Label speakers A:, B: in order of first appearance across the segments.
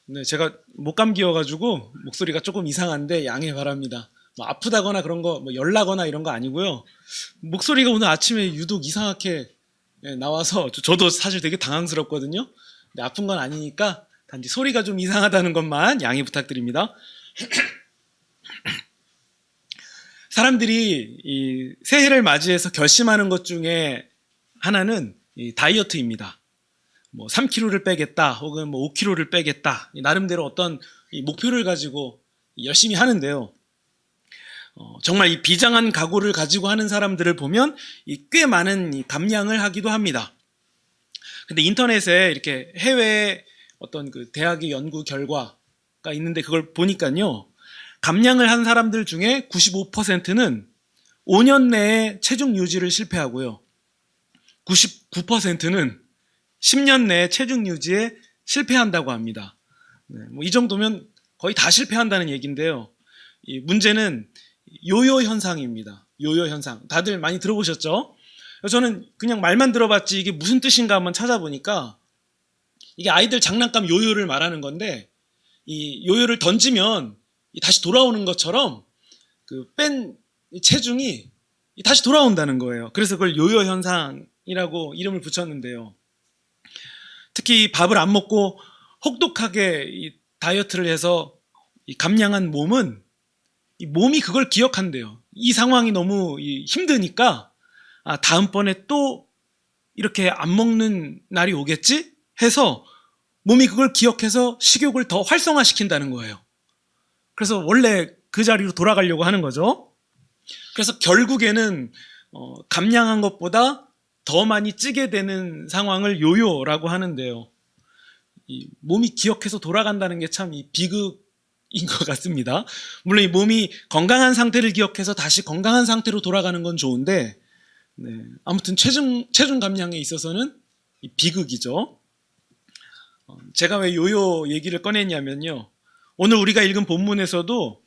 A: 네, 제가 목감기여가지고 목소리가 조금 이상한데 양해 바랍니다. 뭐 아프다거나 그런 거, 뭐 열나거나 이런 거 아니고요. 목소리가 오늘 아침에 유독 이상하게 나와서 저도 사실 되게 당황스럽거든요. 근데 아픈 건 아니니까 단지 소리가 좀 이상하다는 것만 양해 부탁드립니다. 사람들이 이 새해를 맞이해서 결심하는 것 중에 하나는 이 다이어트입니다. 뭐 3kg를 빼겠다 혹은 뭐 5kg를 빼겠다, 나름대로 어떤 이 목표를 가지고 열심히 하는데요. 정말 이 비장한 각오를 가지고 하는 사람들을 보면 꽤 많은 이 감량을 하기도 합니다. 근데 인터넷에 이렇게 해외 어떤 그 대학의 연구 결과가 있는데 그걸 보니까요, 감량을 한 사람들 중에 95%는 5년 내에 체중 유지를 실패하고요, 99%는 10년 내에 체중 유지에 실패한다고 합니다. 뭐 이 정도면 거의 다 실패한다는 얘기인데요. 이 문제는 요요 현상입니다. 요요 현상. 다들 많이 들어보셨죠? 저는 그냥 말만 들어봤지 이게 무슨 뜻인가 한번 찾아보니까 이게 아이들 장난감 요요를 말하는 건데, 이 요요를 던지면 다시 돌아오는 것처럼 그 뺀 체중이 다시 돌아온다는 거예요. 그래서 그걸 요요 현상이라고 이름을 붙였는데요. 특히 밥을 안 먹고 혹독하게 이 다이어트를 해서 이 감량한 몸은 이 몸이 그걸 기억한대요. 이 상황이 너무 힘드니까 다음번에 또 이렇게 안 먹는 날이 오겠지 해서 몸이 그걸 기억해서 식욕을 더 활성화시킨다는 거예요. 그래서 원래 그 자리로 돌아가려고 하는 거죠. 그래서 결국에는 감량한 것보다 더 많이 찌게 되는 상황을 요요라고 하는데요. 이 몸이 기억해서 돌아간다는 게 참 비극인 것 같습니다. 물론 이 몸이 건강한 상태를 기억해서 다시 건강한 상태로 돌아가는 건 좋은데, 아무튼 체중 감량에 있어서는 비극이죠. 제가 왜 요요 얘기를 꺼냈냐면요, 오늘 우리가 읽은 본문에서도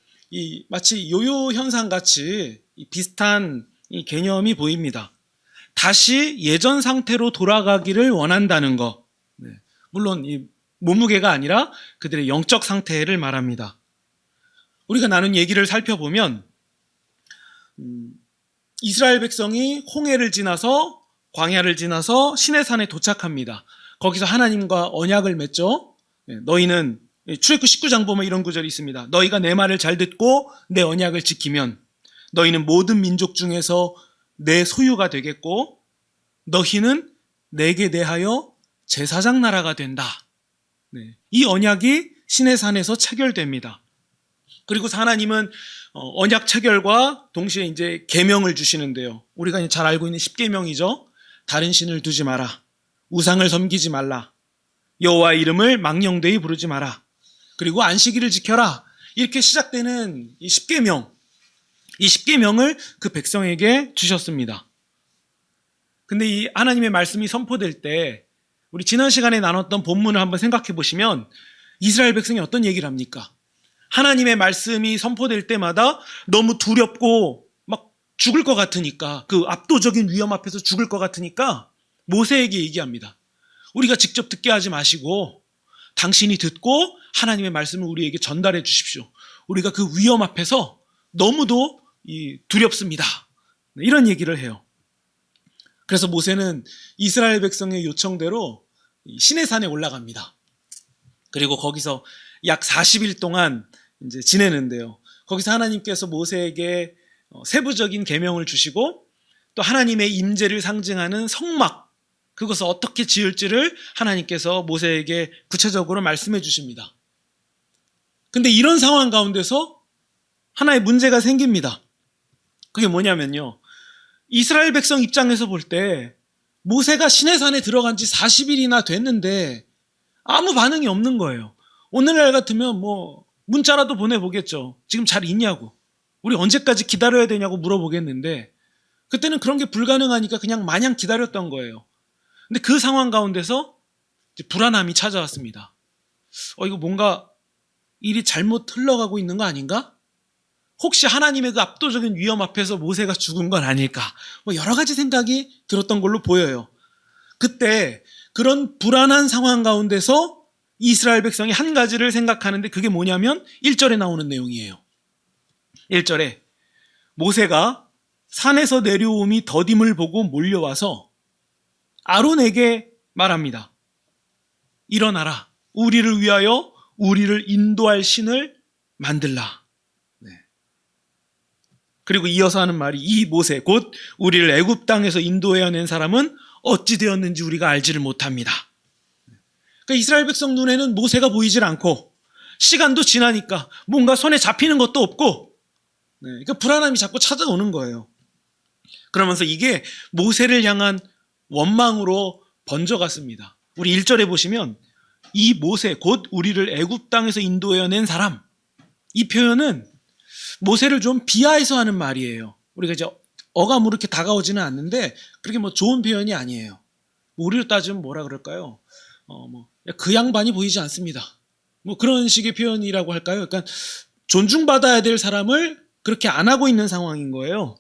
A: 마치 요요 현상 같이 비슷한 개념이 보입니다. 다시 예전 상태로 돌아가기를 원한다는 것. 물론 이 몸무게가 아니라 그들의 영적 상태를 말합니다. 우리가 나눈 얘기를 살펴보면 이스라엘 백성이 홍해를 지나서 광야를 지나서 시내산에 도착합니다. 거기서 하나님과 언약을 맺죠. 너희는 출애굽 19장 보면 이런 구절이 있습니다. 너희가 내 말을 잘 듣고 내 언약을 지키면 너희는 모든 민족 중에서 내 소유가 되겠고 너희는 내게 대하여 제사장 나라가 된다. 이 언약이 시내산에서 체결됩니다. 그리고 하나님은 언약 체결과 동시에 이제 계명을 주시는데요. 우리가 잘 알고 있는 10계명이죠. 다른 신을 두지 마라. 우상을 섬기지 말라. 여호와의 이름을 망령되이 부르지 마라. 그리고 안식일을 지켜라. 이렇게 시작되는 이 10계명. 이 10계명을 그 백성에게 주셨습니다. 근데 이 하나님의 말씀이 선포될 때 우리 지난 시간에 나눴던 본문을 한번 생각해 보시면 이스라엘 백성이 어떤 얘기를 합니까? 하나님의 말씀이 선포될 때마다 너무 두렵고 막 죽을 것 같으니까, 그 압도적인 위험 앞에서 죽을 것 같으니까 모세에게 얘기합니다. 우리가 직접 듣게 하지 마시고 당신이 듣고 하나님의 말씀을 우리에게 전달해 주십시오. 우리가 그 위험 앞에서 너무도 두렵습니다. 이런 얘기를 해요. 그래서 모세는 이스라엘 백성의 요청대로 시내산에 올라갑니다. 그리고 거기서 약 40일 동안 이제 지내는데요. 거기서 하나님께서 모세에게 세부적인 계명을 주시고 또 하나님의 임재를 상징하는 성막, 그것을 어떻게 지을지를 하나님께서 모세에게 구체적으로 말씀해 주십니다. 근데 이런 상황 가운데서 하나의 문제가 생깁니다. 그게 뭐냐면요, 이스라엘 백성 입장에서 볼 때 모세가 시내산에 들어간 지 40일이나 됐는데 아무 반응이 없는 거예요. 오늘날 같으면 뭐 문자라도 보내보겠죠. 지금 잘 있냐고, 우리 언제까지 기다려야 되냐고 물어보겠는데 그때는 그런 게 불가능하니까 그냥 마냥 기다렸던 거예요. 근데 그 상황 가운데서 이제 불안함이 찾아왔습니다. 이거 뭔가 일이 잘못 흘러가고 있는 거 아닌가? 혹시 하나님의 그 압도적인 위험 앞에서 모세가 죽은 건 아닐까? 뭐 여러 가지 생각이 들었던 걸로 보여요. 그때 그런 불안한 상황 가운데서 이스라엘 백성이 한 가지를 생각하는데 그게 뭐냐면 1절에 나오는 내용이에요. 1절에 모세가 산에서 내려옴이 더딤을 보고 몰려와서 아론에게 말합니다. 일어나라. 우리를 위하여 우리를 인도할 신을 만들라. 네. 그리고 이어서 하는 말이 이 모세 곧 우리를 애굽 땅에서 인도해낸 사람은 어찌 되었는지 우리가 알지를 못합니다. 그러니까 이스라엘 백성 눈에는 모세가 보이질 않고 시간도 지나니까 뭔가 손에 잡히는 것도 없고 그러니까 불안함이 자꾸 찾아오는 거예요. 그러면서 이게 모세를 향한 원망으로 번져갔습니다. 우리 1절에 보시면 이 모세 곧 우리를 애굽 땅에서 인도해낸 사람, 이 표현은 모세를 좀 비하해서 하는 말이에요. 우리가 이제 어감으로 이렇게 다가오지는 않는데 그렇게 뭐 좋은 표현이 아니에요. 우리로 따지면 뭐라 그럴까요? 그 양반이 보이지 않습니다. 뭐 그런 식의 표현이라고 할까요? 그러니까 존중받아야 될 사람을 그렇게 안 하고 있는 상황인 거예요.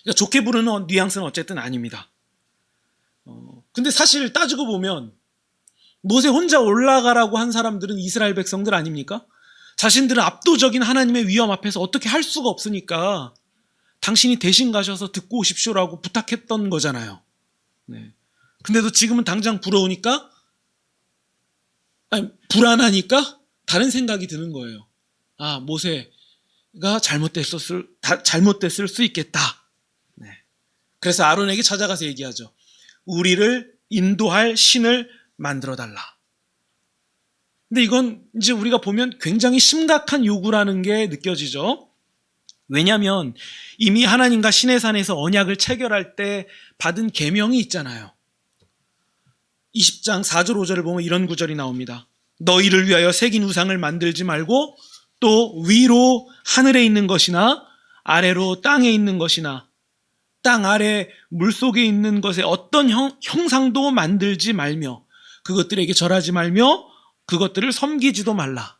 A: 그러니까 좋게 부르는 뉘앙스는 어쨌든 아닙니다. 근데 사실 따지고 보면 모세 혼자 올라가라고 한 사람들은 이스라엘 백성들 아닙니까? 자신들은 압도적인 하나님의 위엄 앞에서 어떻게 할 수가 없으니까 당신이 대신 가셔서 듣고 오십시오라고 부탁했던 거잖아요. 네. 근데도 지금은 당장 부러우니까 불안하니까 다른 생각이 드는 거예요. 아, 모세가 잘못됐을 수 있겠다. 네. 그래서 아론에게 찾아가서 얘기하죠. 우리를 인도할 신을 만들어 달라. 근데 이건 이제 우리가 보면 굉장히 심각한 요구라는 게 느껴지죠. 왜냐하면 이미 하나님과 시내산에서 언약을 체결할 때 받은 계명이 있잖아요. 20장 4절 5절을 보면 이런 구절이 나옵니다. 너희를 위하여 새긴 우상을 만들지 말고 또 위로 하늘에 있는 것이나 아래로 땅에 있는 것이나 땅 아래 물속에 있는 것에 어떤 형상도 만들지 말며 그것들에게 절하지 말며 그것들을 섬기지도 말라.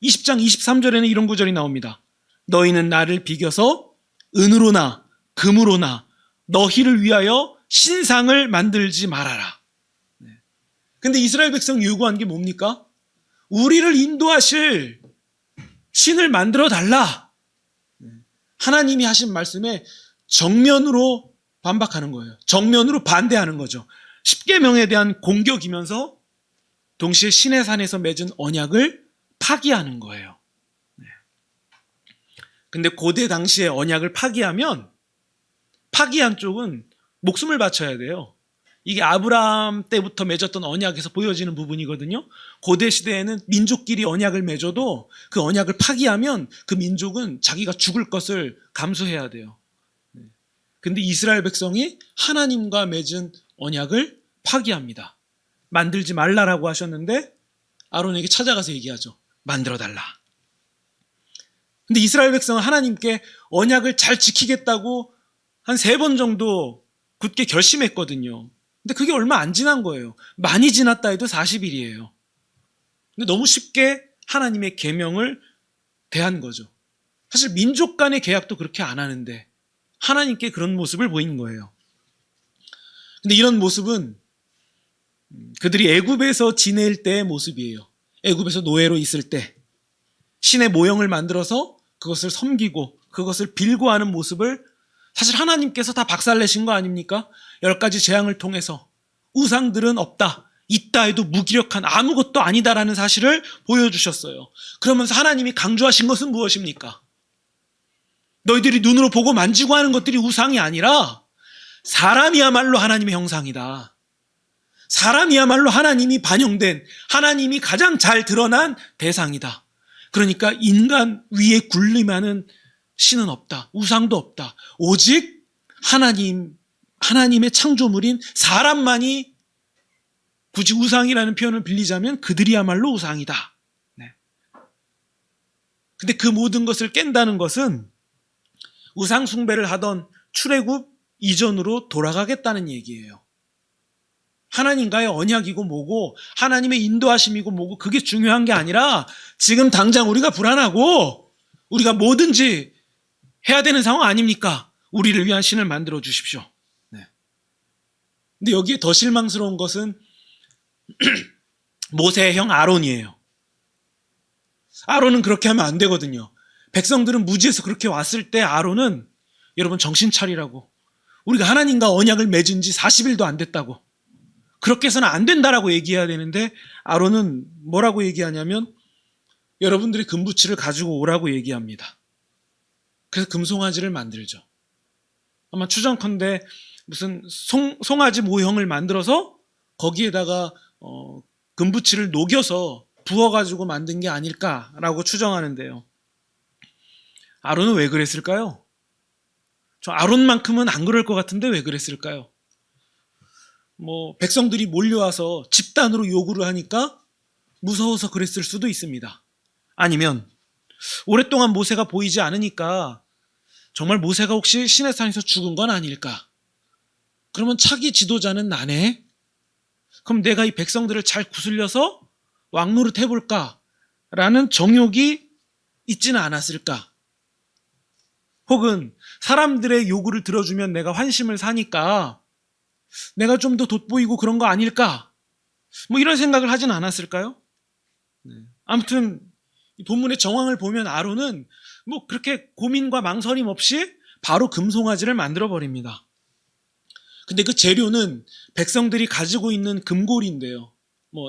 A: 20장 23절에는 이런 구절이 나옵니다. 너희는 나를 비겨서 은으로나 금으로나 너희를 위하여 신상을 만들지 말아라. 근데 이스라엘 백성이 요구한 게 뭡니까? 우리를 인도하실 신을 만들어 달라. 하나님이 하신 말씀에 정면으로 반박하는 거예요. 정면으로 반대하는 거죠. 십계명에 대한 공격이면서 동시에 시내산에서 맺은 언약을 파기하는 거예요. 근데 고대 당시에 언약을 파기하면 파기한 쪽은 목숨을 바쳐야 돼요. 이게 아브라함 때부터 맺었던 언약에서 보여지는 부분이거든요. 고대 시대에는 민족끼리 언약을 맺어도 그 언약을 파기하면 그 민족은 자기가 죽을 것을 감수해야 돼요. 근데 이스라엘 백성이 하나님과 맺은 언약을 파기합니다. 만들지 말라라고 하셨는데 아론에게 찾아가서 얘기하죠. 만들어 달라. 근데 이스라엘 백성은 하나님께 언약을 잘 지키겠다고 한 3번 정도 굳게 결심했거든요. 근데 그게 얼마 안 지난 거예요. 많이 지났다 해도 40일이에요. 근데 너무 쉽게 하나님의 계명을 대한 거죠. 사실 민족 간의 계약도 그렇게 안 하는데 하나님께 그런 모습을 보이는 거예요. 근데 이런 모습은 그들이 애굽에서 지낼 때의 모습이에요. 애굽에서 노예로 있을 때 신의 모형을 만들어서 그것을 섬기고 그것을 빌고 하는 모습을 사실 하나님께서 다 박살내신 거 아닙니까? 10가지 재앙을 통해서 우상들은 없다. 있다 해도 무기력한 아무것도 아니다라는 사실을 보여주셨어요. 그러면서 하나님이 강조하신 것은 무엇입니까? 너희들이 눈으로 보고 만지고 하는 것들이 우상이 아니라 사람이야말로 하나님의 형상이다. 사람이야말로 하나님이 반영된 하나님이 가장 잘 드러난 대상이다. 그러니까 인간 위에 군림하는 신은 없다. 우상도 없다. 오직 하나님의 창조물인 사람만이 굳이 우상이라는 표현을 빌리자면 그들이야말로 우상이다. 네. 근데 그 모든 것을 깬다는 것은 우상 숭배를 하던 출애굽 이전으로 돌아가겠다는 얘기예요. 하나님과의 언약이고 뭐고 하나님의 인도하심이고 뭐고 그게 중요한 게 아니라 지금 당장 우리가 불안하고 우리가 뭐든지 해야 되는 상황 아닙니까? 우리를 위한 신을 만들어 주십시오. 네. 근데 여기에 더 실망스러운 것은 모세의 형 아론이에요. 아론은 그렇게 하면 안 되거든요. 백성들은 무지해서 그렇게 왔을 때 아론은 여러분 정신 차리라고. 우리가 하나님과 언약을 맺은 지 40일도 안 됐다고. 그렇게 해서는 안 된다라고 얘기해야 되는데 아론은 뭐라고 얘기하냐면 여러분들이 금부치를 가지고 오라고 얘기합니다. 그래서 금송아지를 만들죠. 아마 추정컨대 무슨 송아지 모형을 만들어서 거기에다가 금부치를 녹여서 부어가지고 만든 게 아닐까라고 추정하는데요. 아론은 왜 그랬을까요? 저 아론만큼은 안 그럴 것 같은데 왜 그랬을까요? 백성들이 몰려와서 집단으로 요구를 하니까 무서워서 그랬을 수도 있습니다. 아니면 오랫동안 모세가 보이지 않으니까 정말 모세가 혹시 시내산에서 죽은 건 아닐까? 그러면 차기 지도자는 나네? 그럼 내가 이 백성들을 잘 구슬려서 왕노릇 해볼까? 라는 정욕이 있지는 않았을까? 혹은 사람들의 요구를 들어주면 내가 환심을 사니까 내가 좀 더 돋보이고 그런 거 아닐까? 이런 생각을 하진 않았을까요? 아무튼 이 본문의 정황을 보면 아론은 그렇게 고민과 망설임 없이 바로 금송아지를 만들어 버립니다. 근데 그 재료는 백성들이 가지고 있는 금고리인데요.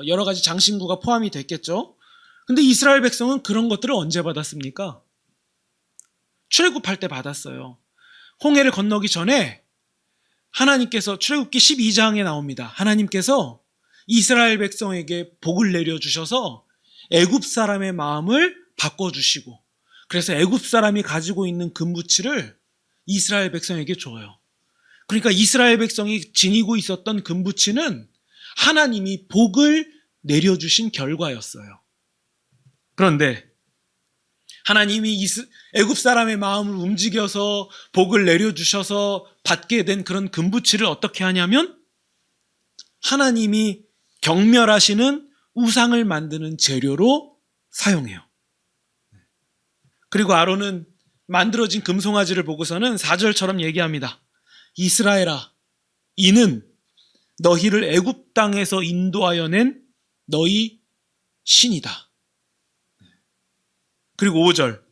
A: 여러 가지 장신구가 포함이 됐겠죠. 근데 이스라엘 백성은 그런 것들을 언제 받았습니까? 출애굽할 때 받았어요. 홍해를 건너기 전에 하나님께서 출애굽기 12장에 나옵니다. 하나님께서 이스라엘 백성에게 복을 내려주셔서 애굽 사람의 마음을 바꿔주시고 그래서 애굽 사람이 가지고 있는 금부치를 이스라엘 백성에게 줘요. 그러니까 이스라엘 백성이 지니고 있었던 금부치는 하나님이 복을 내려주신 결과였어요. 그런데 하나님이 애굽 사람의 마음을 움직여서 복을 내려주셔서 받게 된 그런 금부치를 어떻게 하냐면 하나님이 경멸하시는 우상을 만드는 재료로 사용해요. 그리고 아론은 만들어진 금송아지를 보고서는 4절처럼 얘기합니다. 이스라엘아, 이는 너희를 애굽 땅에서 인도하여 낸 너희 신이다. 그리고 5절,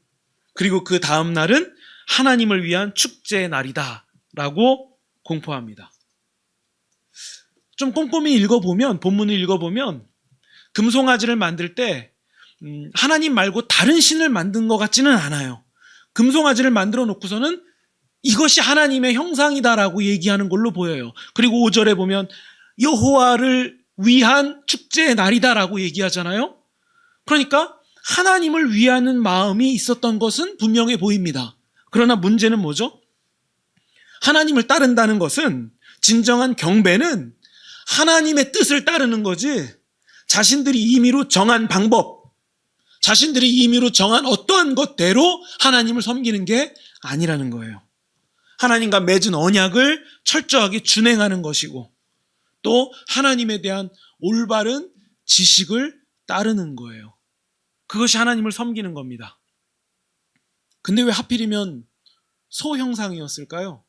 A: 그리고 그 다음 날은 하나님을 위한 축제의 날이다 라고 공포합니다. 좀 꼼꼼히 읽어보면, 본문을 읽어보면 금송아지를 만들 때 하나님 말고 다른 신을 만든 것 같지는 않아요. 금송아지를 만들어 놓고서는 이것이 하나님의 형상이다라고 얘기하는 걸로 보여요. 그리고 5절에 보면 여호와를 위한 축제의 날이다라고 얘기하잖아요. 그러니까 하나님을 위하는 마음이 있었던 것은 분명해 보입니다. 그러나 문제는 뭐죠? 하나님을 따른다는 것은 진정한 경배는 하나님의 뜻을 따르는 거지 자신들이 임의로 정한 방법, 자신들이 임의로 정한 어떠한 것대로 하나님을 섬기는 게 아니라는 거예요. 하나님과 맺은 언약을 철저하게 준행하는 것이고 또 하나님에 대한 올바른 지식을 따르는 거예요. 그것이 하나님을 섬기는 겁니다. 근데 왜 하필이면 소 형상이었을까요?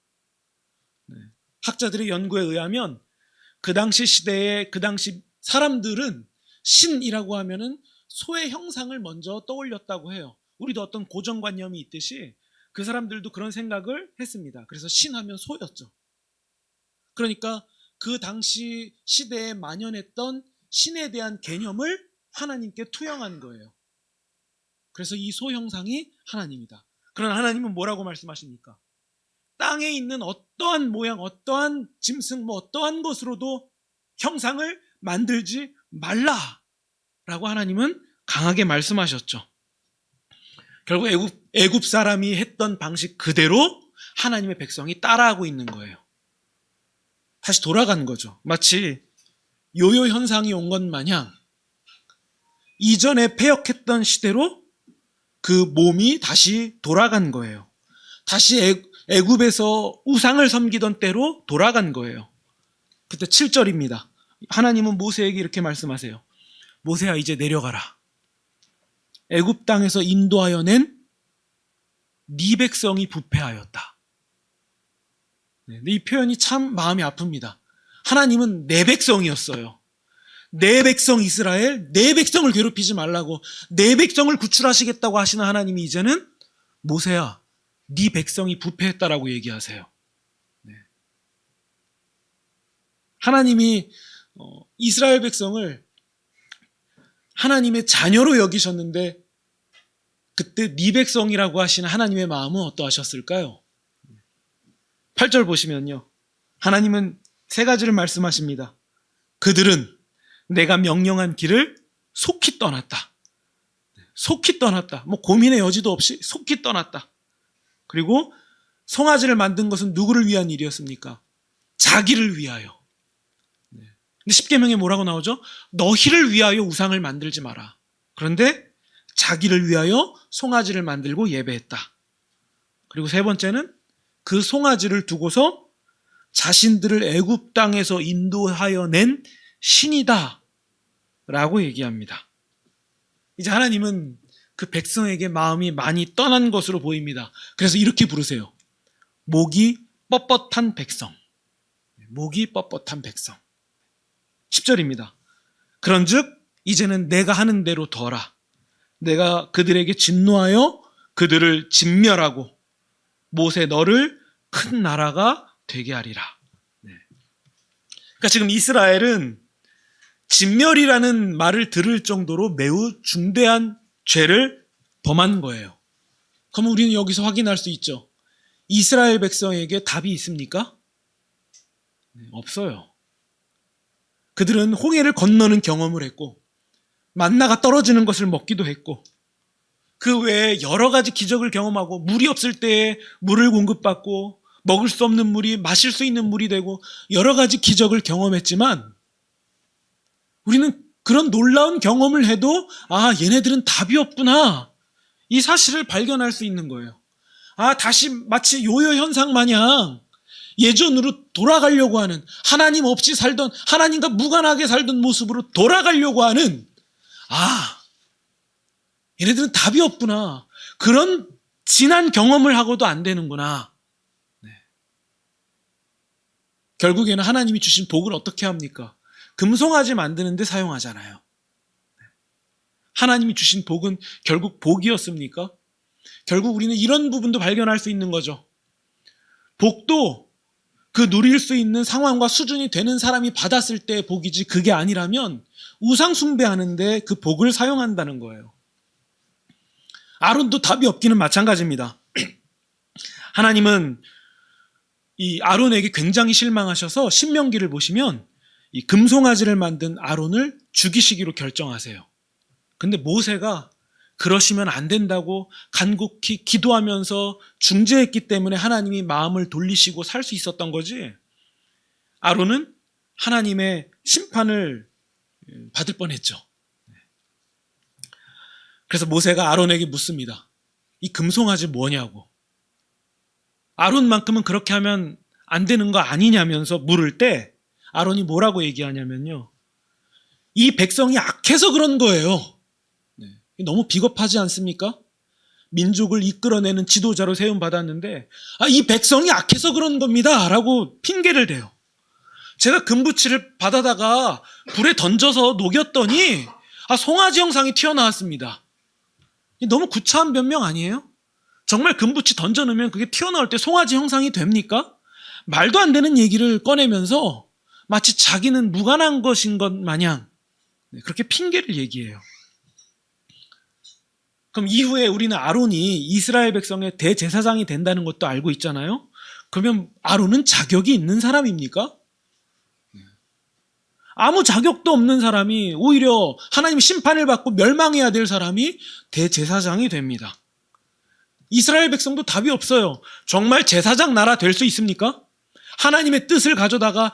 A: 학자들의 연구에 의하면 그 당시 시대에 그 당시 사람들은 신이라고 하면은 소의 형상을 먼저 떠올렸다고 해요. 우리도 어떤 고정관념이 있듯이 그 사람들도 그런 생각을 했습니다. 그래서 신하면 소였죠. 그러니까 그 당시 시대에 만연했던 신에 대한 개념을 하나님께 투영한 거예요. 그래서 이 소 형상이 하나님이다. 그러나 하나님은 뭐라고 말씀하십니까? 땅에 있는 어떠한 모양, 어떠한 짐승, 어떠한 것으로도 형상을 만들지 말라라고 하나님은 강하게 말씀하셨죠. 결국 애굽 사람이 했던 방식 그대로 하나님의 백성이 따라하고 있는 거예요. 다시 돌아간 거죠. 마치 요요 현상이 온 것 마냥 이전에 패역했던 시대로 그 몸이 다시 돌아간 거예요. 다시 애굽에서 우상을 섬기던 때로 돌아간 거예요. 그때 7절입니다. 하나님은 모세에게 이렇게 말씀하세요. 모세야, 이제 내려가라. 애굽 땅에서 인도하여 낸 네 백성이 부패하였다. 이 표현이 참 마음이 아픕니다. 하나님은 내 백성이었어요. 내 백성 이스라엘, 내 백성을 괴롭히지 말라고, 내 백성을 구출하시겠다고 하시는 하나님이 이제는 모세야, 네 백성이 부패했다라고 얘기하세요. 네. 하나님이 이스라엘 백성을 하나님의 자녀로 여기셨는데 그때 네 백성이라고 하시는 하나님의 마음은 어떠하셨을까요? 8절 보시면요. 하나님은 세 가지를 말씀하십니다. 그들은 내가 명령한 길을 속히 떠났다. 속히 떠났다. 뭐 고민의 여지도 없이 속히 떠났다. 그리고 송아지를 만든 것은 누구를 위한 일이었습니까? 자기를 위하여. 근데 십계명에 뭐라고 나오죠? 너희를 위하여 우상을 만들지 마라. 그런데 자기를 위하여 송아지를 만들고 예배했다. 그리고 세 번째는 그 송아지를 두고서 자신들을 애굽 땅에서 인도하여 낸 신이다 라고 얘기합니다. 이제 하나님은 그 백성에게 마음이 많이 떠난 것으로 보입니다. 그래서 이렇게 부르세요. 목이 뻣뻣한 백성. 목이 뻣뻣한 백성. 10절입니다. 그런즉 이제는 내가 하는 대로 둬라. 내가 그들에게 진노하여 그들을 진멸하고 모세 너를 큰 나라가 되게 하리라. 네. 그러니까 지금 이스라엘은 진멸이라는 말을 들을 정도로 매우 중대한 죄를 범한 거예요. 그럼 우리는 여기서 확인할 수 있죠. 이스라엘 백성에게 답이 있습니까? 네, 없어요. 그들은 홍해를 건너는 경험을 했고 만나가 떨어지는 것을 먹기도 했고 그 외에 여러 가지 기적을 경험하고 물이 없을 때에 물을 공급받고 먹을 수 없는 물이 마실 수 있는 물이 되고 여러 가지 기적을 경험했지만 우리는 그런 놀라운 경험을 해도 얘네들은 답이 없구나 이 사실을 발견할 수 있는 거예요. 다시 마치 요요 현상 마냥 예전으로 돌아가려고 하는 하나님 없이 살던 하나님과 무관하게 살던 모습으로 돌아가려고 하는 얘네들은 답이 없구나. 그런 진한 경험을 하고도 안 되는구나. 네. 결국에는 하나님이 주신 복을 어떻게 합니까? 금송아지 만드는 데 사용하잖아요. 하나님이 주신 복은 결국 복이었습니까? 결국 우리는 이런 부분도 발견할 수 있는 거죠. 복도 그 누릴 수 있는 상황과 수준이 되는 사람이 받았을 때의 복이지 그게 아니라면 우상 숭배하는데 그 복을 사용한다는 거예요. 아론도 답이 없기는 마찬가지입니다. 하나님은 이 아론에게 굉장히 실망하셔서 신명기를 보시면 이 금송아지를 만든 아론을 죽이시기로 결정하세요. 근데 모세가 그러시면 안 된다고 간곡히 기도하면서 중재했기 때문에 하나님이 마음을 돌리시고 살 수 있었던 거지. 아론은 하나님의 심판을 받을 뻔했죠. 그래서 모세가 아론에게 묻습니다. 이 금송아지 뭐냐고. 아론만큼은 그렇게 하면 안 되는 거 아니냐면서 물을 때 아론이 뭐라고 얘기하냐면요. 이 백성이 악해서 그런 거예요. 너무 비겁하지 않습니까? 민족을 이끌어내는 지도자로 세움받았는데 이 백성이 악해서 그런 겁니다 라고 핑계를 대요. 제가 금부치를 받아다가 불에 던져서 녹였더니 송아지 형상이 튀어나왔습니다. 너무 구차한 변명 아니에요? 정말 금부치 던져놓으면 그게 튀어나올 때 송아지 형상이 됩니까? 말도 안 되는 얘기를 꺼내면서 마치 자기는 무관한 것인 것 마냥 그렇게 핑계를 얘기해요. 그럼 이후에 우리는 아론이 이스라엘 백성의 대제사장이 된다는 것도 알고 있잖아요. 그러면 아론은 자격이 있는 사람입니까? 아무 자격도 없는 사람이 오히려 하나님 심판을 받고 멸망해야 될 사람이 대제사장이 됩니다. 이스라엘 백성도 답이 없어요. 정말 제사장 나라 될 수 있습니까? 하나님의 뜻을 가져다가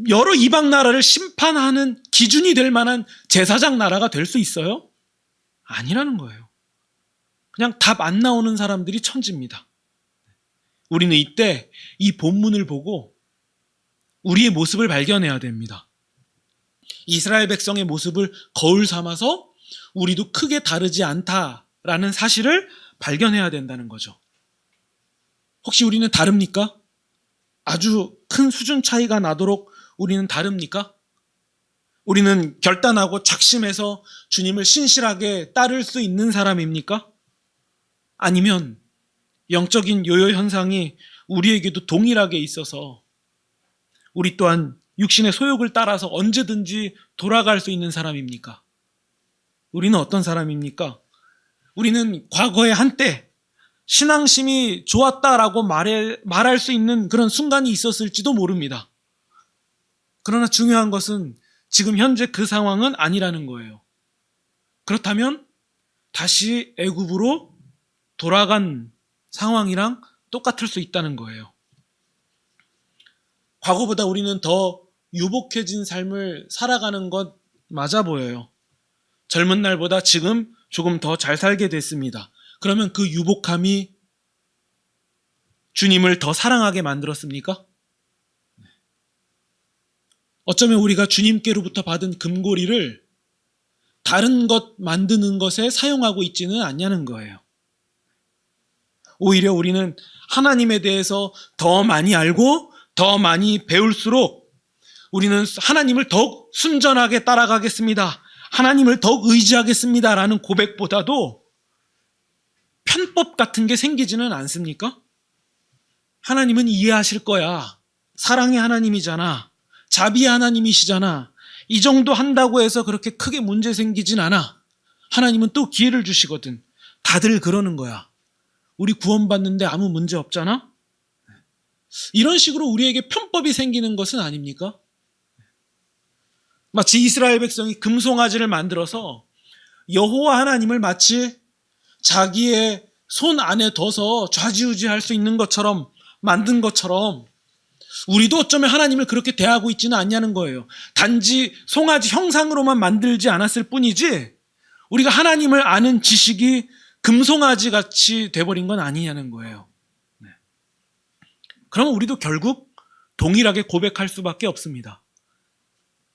A: 여러 이방 나라를 심판하는 기준이 될 만한 제사장 나라가 될 수 있어요? 아니라는 거예요. 그냥 답 안 나오는 사람들이 천지입니다. 우리는 이때 이 본문을 보고 우리의 모습을 발견해야 됩니다. 이스라엘 백성의 모습을 거울 삼아서 우리도 크게 다르지 않다라는 사실을 발견해야 된다는 거죠. 혹시 우리는 다릅니까? 아주 큰 수준 차이가 나도록 우리는 다릅니까? 우리는 결단하고 작심해서 주님을 신실하게 따를 수 있는 사람입니까? 아니면 영적인 요요 현상이 우리에게도 동일하게 있어서 우리 또한 육신의 소욕을 따라서 언제든지 돌아갈 수 있는 사람입니까? 우리는 어떤 사람입니까? 우리는 과거에 한때 신앙심이 좋았다라고 말할 수 있는 그런 순간이 있었을지도 모릅니다. 그러나 중요한 것은 지금 현재 그 상황은 아니라는 거예요. 그렇다면 다시 애굽으로 돌아간 상황이랑 똑같을 수 있다는 거예요. 과거보다 우리는 더 유복해진 삶을 살아가는 것 맞아 보여요. 젊은 날보다 지금 조금 더 잘 살게 됐습니다. 그러면 그 유복함이 주님을 더 사랑하게 만들었습니까? 어쩌면 우리가 주님께로부터 받은 금고리를 다른 것 만드는 것에 사용하고 있지는 않냐는 거예요. 오히려 우리는 하나님에 대해서 더 많이 알고 더 많이 배울수록 우리는 하나님을 더욱 순전하게 따라가겠습니다. 하나님을 더욱 의지하겠습니다. 라는 고백보다도 편법 같은 게 생기지는 않습니까? 하나님은 이해하실 거야. 사랑의 하나님이잖아. 자비의 하나님이시잖아. 이 정도 한다고 해서 그렇게 크게 문제 생기진 않아. 하나님은 또 기회를 주시거든. 다들 그러는 거야. 우리 구원받는데 아무 문제 없잖아? 이런 식으로 우리에게 편법이 생기는 것은 아닙니까? 마치 이스라엘 백성이 금송아지를 만들어서 여호와 하나님을 마치 자기의 손 안에 둬서 좌지우지할 수 있는 것처럼 만든 것처럼 우리도 어쩌면 하나님을 그렇게 대하고 있지는 않냐는 거예요. 단지 송아지 형상으로만 만들지 않았을 뿐이지 우리가 하나님을 아는 지식이 금송아지 같이 돼버린 건 아니냐는 거예요. 그러면 우리도 결국 동일하게 고백할 수밖에 없습니다.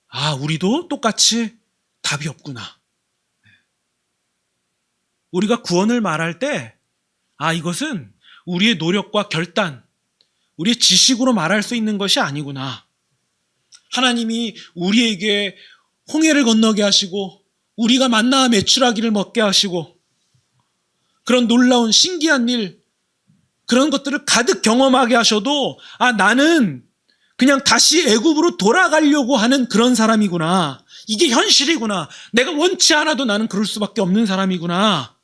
A: 아, 우리도 똑같이 답이 없구나. 우리가 구원을 말할 때, 아, 이것은 우리의 노력과 결단, 우리의 지식으로 말할 수 있는 것이 아니구나. 하나님이 우리에게 홍해를 건너게 하시고, 우리가 만나와 메추라기를 먹게 하시고, 그런 놀라운 신기한 일, 그런 것들을 가득 경험하게 하셔도, 아, 나는 그냥 다시 애굽으로 돌아가려고 하는 그런 사람이구나. 이게 현실이구나. 내가 원치 않아도 나는 그럴 수밖에 없는 사람이구나.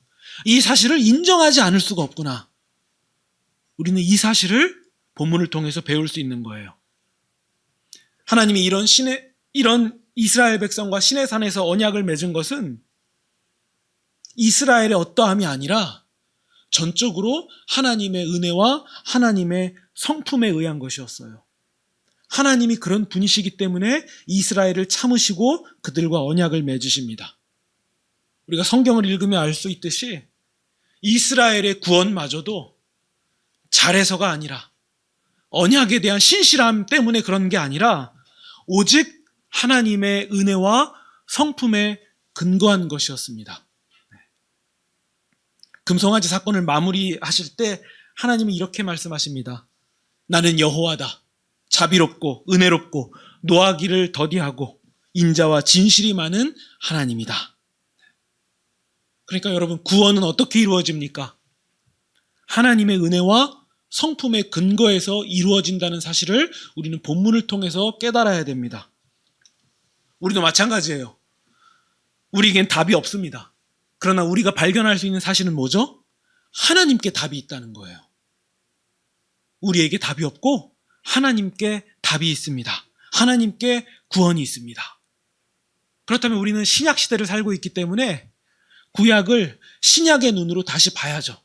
A: 이 사실을 인정하지 않을 수가 없구나. 우리는 이 사실을 본문을 통해서 배울 수 있는 거예요. 하나님이 이런 이스라엘 백성과 시내산에서 언약을 맺은 것은 이스라엘의 어떠함이 아니라 전적으로 하나님의 은혜와 하나님의 성품에 의한 것이었어요. 하나님이 그런 분이시기 때문에 이스라엘을 참으시고 그들과 언약을 맺으십니다. 우리가 성경을 읽으면 알 수 있듯이 이스라엘의 구원마저도 잘해서가 아니라 언약에 대한 신실함 때문에 그런 게 아니라 오직 하나님의 은혜와 성품에 근거한 것이었습니다. 금송아지 사건을 마무리하실 때 하나님은 이렇게 말씀하십니다. 나는 여호와다. 자비롭고 은혜롭고 노하기를 더디하고 인자와 진실이 많은 하나님이다. 그러니까 여러분, 구원은 어떻게 이루어집니까? 하나님의 은혜와 성품의 근거에서 이루어진다는 사실을 우리는 본문을 통해서 깨달아야 됩니다. 우리도 마찬가지예요. 우리에겐 답이 없습니다. 그러나 우리가 발견할 수 있는 사실은 뭐죠? 하나님께 답이 있다는 거예요. 우리에게 답이 없고 하나님께 답이 있습니다. 하나님께 구원이 있습니다. 그렇다면 우리는 신약 시대를 살고 있기 때문에 구약을 신약의 눈으로 다시 봐야죠.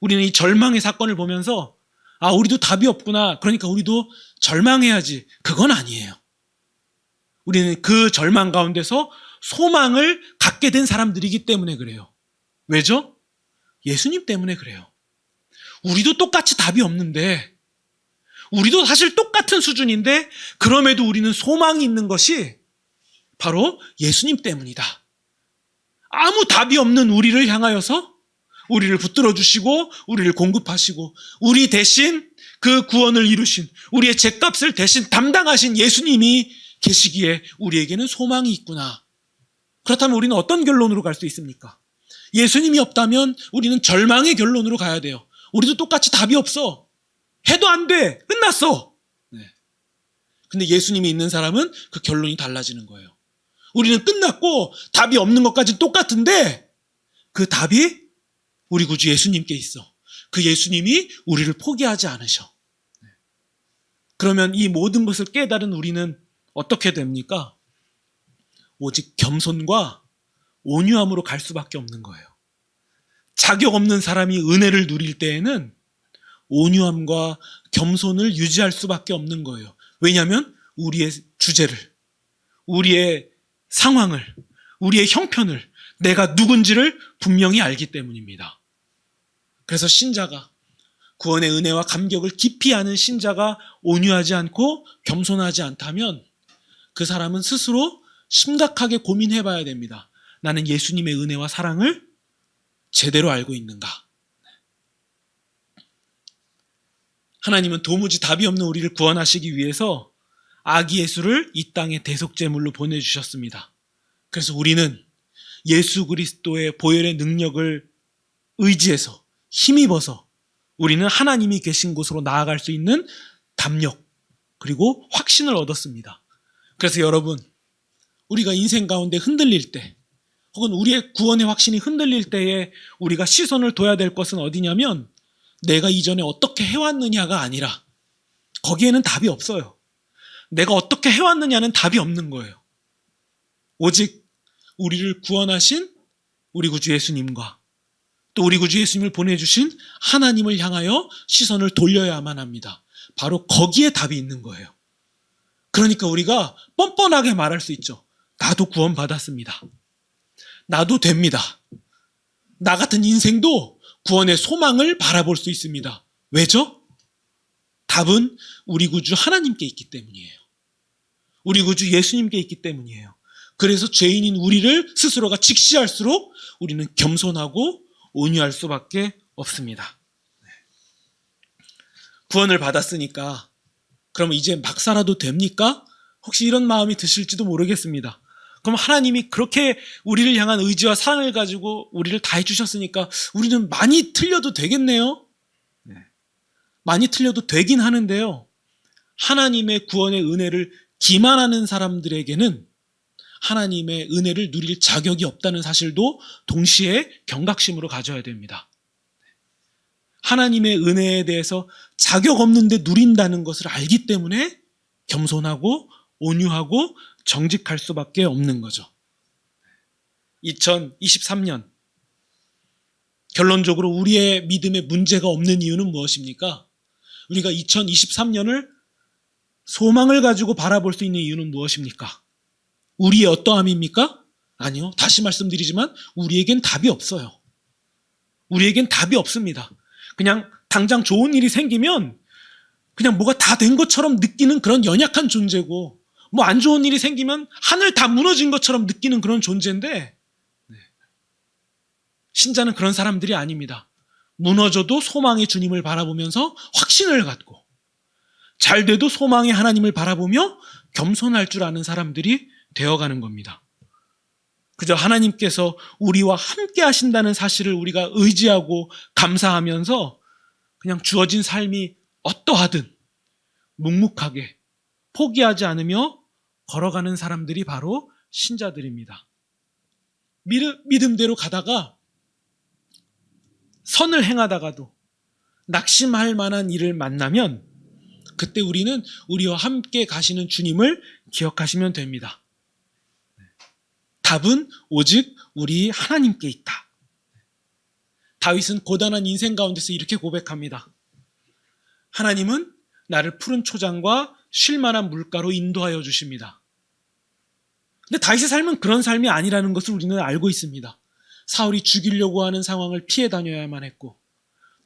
A: 우리는 이 절망의 사건을 보면서 아, 우리도 답이 없구나. 그러니까 우리도 절망해야지. 그건 아니에요. 우리는 그 절망 가운데서 소망을 갖게 된 사람들이기 때문에 그래요. 왜죠? 예수님 때문에 그래요. 우리도 똑같이 답이 없는데, 우리도 사실 똑같은 수준인데 그럼에도 우리는 소망이 있는 것이 바로 예수님 때문이다. 아무 답이 없는 우리를 향하여서 우리를 붙들어 주시고 우리를 공급하시고 우리 대신 그 구원을 이루신, 우리의 죗값을 대신 담당하신 예수님이 계시기에 우리에게는 소망이 있구나. 그렇다면 우리는 어떤 결론으로 갈 수 있습니까? 예수님이 없다면 우리는 절망의 결론으로 가야 돼요. 우리도 똑같이 답이 없어. 해도 안 돼. 끝났어. 네. 근데 예수님이 있는 사람은 그 결론이 달라지는 거예요. 우리는 끝났고 답이 없는 것까지는 똑같은데 그 답이 우리 구주 예수님께 있어. 그 예수님이 우리를 포기하지 않으셔. 그러면 이 모든 것을 깨달은 우리는 어떻게 됩니까? 오직 겸손과 온유함으로 갈 수밖에 없는 거예요. 자격 없는 사람이 은혜를 누릴 때에는 온유함과 겸손을 유지할 수밖에 없는 거예요. 왜냐하면 우리의 주제를, 우리의 상황을, 우리의 형편을, 내가 누군지를 분명히 알기 때문입니다. 그래서 신자가, 구원의 은혜와 감격을 깊이 아는 신자가 온유하지 않고 겸손하지 않다면 그 사람은 스스로 심각하게 고민해 봐야 됩니다. 나는 예수님의 은혜와 사랑을 제대로 알고 있는가? 하나님은 도무지 답이 없는 우리를 구원하시기 위해서 아기 예수를 이 땅에 대속제물로 보내주셨습니다. 그래서 우리는 예수 그리스도의 보혈의 능력을 의지해서 힘입어서 우리는 하나님이 계신 곳으로 나아갈 수 있는 담력 그리고 확신을 얻었습니다. 그래서 여러분, 우리가 인생 가운데 흔들릴 때 혹은 우리의 구원의 확신이 흔들릴 때에 우리가 시선을 둬야 될 것은 어디냐면 내가 이전에 어떻게 해왔느냐가 아니라 거기에는 답이 없어요. 내가 어떻게 해왔느냐는 답이 없는 거예요. 오직 우리를 구원하신 우리 구주 예수님과 또 우리 구주 예수님을 보내주신 하나님을 향하여 시선을 돌려야만 합니다. 바로 거기에 답이 있는 거예요. 그러니까 우리가 뻔뻔하게 말할 수 있죠. 나도 구원받았습니다. 나도 됩니다. 나 같은 인생도 구원의 소망을 바라볼 수 있습니다. 왜죠? 답은 우리 구주 하나님께 있기 때문이에요. 우리 구주 예수님께 있기 때문이에요. 그래서 죄인인 우리를 스스로가 직시할수록 우리는 겸손하고 온유할 수밖에 없습니다. 구원을 받았으니까 그럼 이제 막 살아도 됩니까? 혹시 이런 마음이 드실지도 모르겠습니다. 그럼 하나님이 그렇게 우리를 향한 의지와 사랑을 가지고 우리를 다 해주셨으니까 우리는 많이 틀려도 되겠네요? 많이 틀려도 되긴 하는데요. 하나님의 구원의 은혜를 기만하는 사람들에게는 하나님의 은혜를 누릴 자격이 없다는 사실도 동시에 경각심으로 가져야 됩니다. 하나님의 은혜에 대해서 자격 없는데 누린다는 것을 알기 때문에 겸손하고 온유하고 정직할 수밖에 없는 거죠. 2023년 결론적으로 우리의 믿음에 문제가 없는 이유는 무엇입니까? 우리가 2023년을 소망을 가지고 바라볼 수 있는 이유는 무엇입니까? 우리의 어떠함입니까? 아니요. 다시 말씀드리지만 우리에겐 답이 없어요. 우리에겐 답이 없습니다. 그냥 당장 좋은 일이 생기면 그냥 뭐가 다 된 것처럼 느끼는 그런 연약한 존재고 뭐 안 좋은 일이 생기면 하늘 다 무너진 것처럼 느끼는 그런 존재인데 신자는 그런 사람들이 아닙니다. 무너져도 소망의 주님을 바라보면서 확신을 갖고 잘 돼도 소망의 하나님을 바라보며 겸손할 줄 아는 사람들이 되어가는 겁니다. 그저 하나님께서 우리와 함께 하신다는 사실을 우리가 의지하고 감사하면서 그냥 주어진 삶이 어떠하든 묵묵하게 포기하지 않으며 걸어가는 사람들이 바로 신자들입니다. 믿음대로 가다가 선을 행하다가도 낙심할 만한 일을 만나면 그때 우리는 우리와 함께 가시는 주님을 기억하시면 됩니다. 답은 오직 우리 하나님께 있다. 다윗은 고단한 인생 가운데서 이렇게 고백합니다. 하나님은 나를 푸른 초장과 쉴만한 물가로 인도하여 주십니다. 근데 다윗의 삶은 그런 삶이 아니라는 것을 우리는 알고 있습니다. 사울이 죽이려고 하는 상황을 피해 다녀야만 했고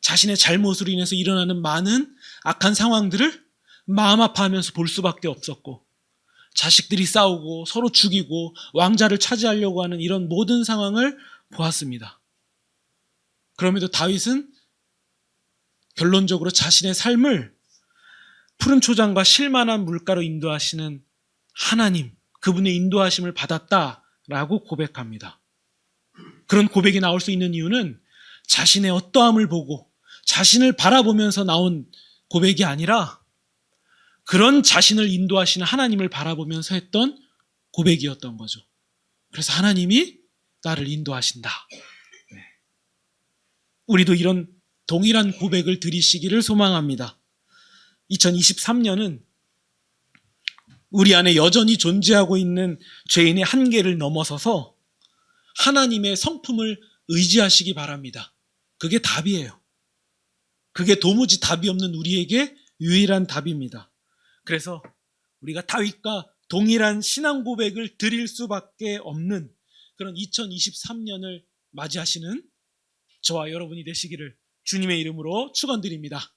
A: 자신의 잘못으로 인해서 일어나는 많은 악한 상황들을 마음 아파하면서 볼 수밖에 없었고 자식들이 싸우고 서로 죽이고 왕자를 차지하려고 하는 이런 모든 상황을 보았습니다. 그럼에도 다윗은 결론적으로 자신의 삶을 푸른 초장과 쉴만한 물가로 인도하시는 하나님, 그분의 인도하심을 받았다라고 고백합니다. 그런 고백이 나올 수 있는 이유는 자신의 어떠함을 보고 자신을 바라보면서 나온 고백이 아니라 그런 자신을 인도하시는 하나님을 바라보면서 했던 고백이었던 거죠. 그래서 하나님이 나를 인도하신다. 우리도 이런 동일한 고백을 드리시기를 소망합니다. 2023년은 우리 안에 여전히 존재하고 있는 죄인의 한계를 넘어서서 하나님의 성품을 의지하시기 바랍니다. 그게 답이에요. 그게 도무지 답이 없는 우리에게 유일한 답입니다. 그래서 우리가 다윗과 동일한 신앙 고백을 드릴 수밖에 없는 그런 2023년을 맞이하시는 저와 여러분이 되시기를 주님의 이름으로 축원드립니다.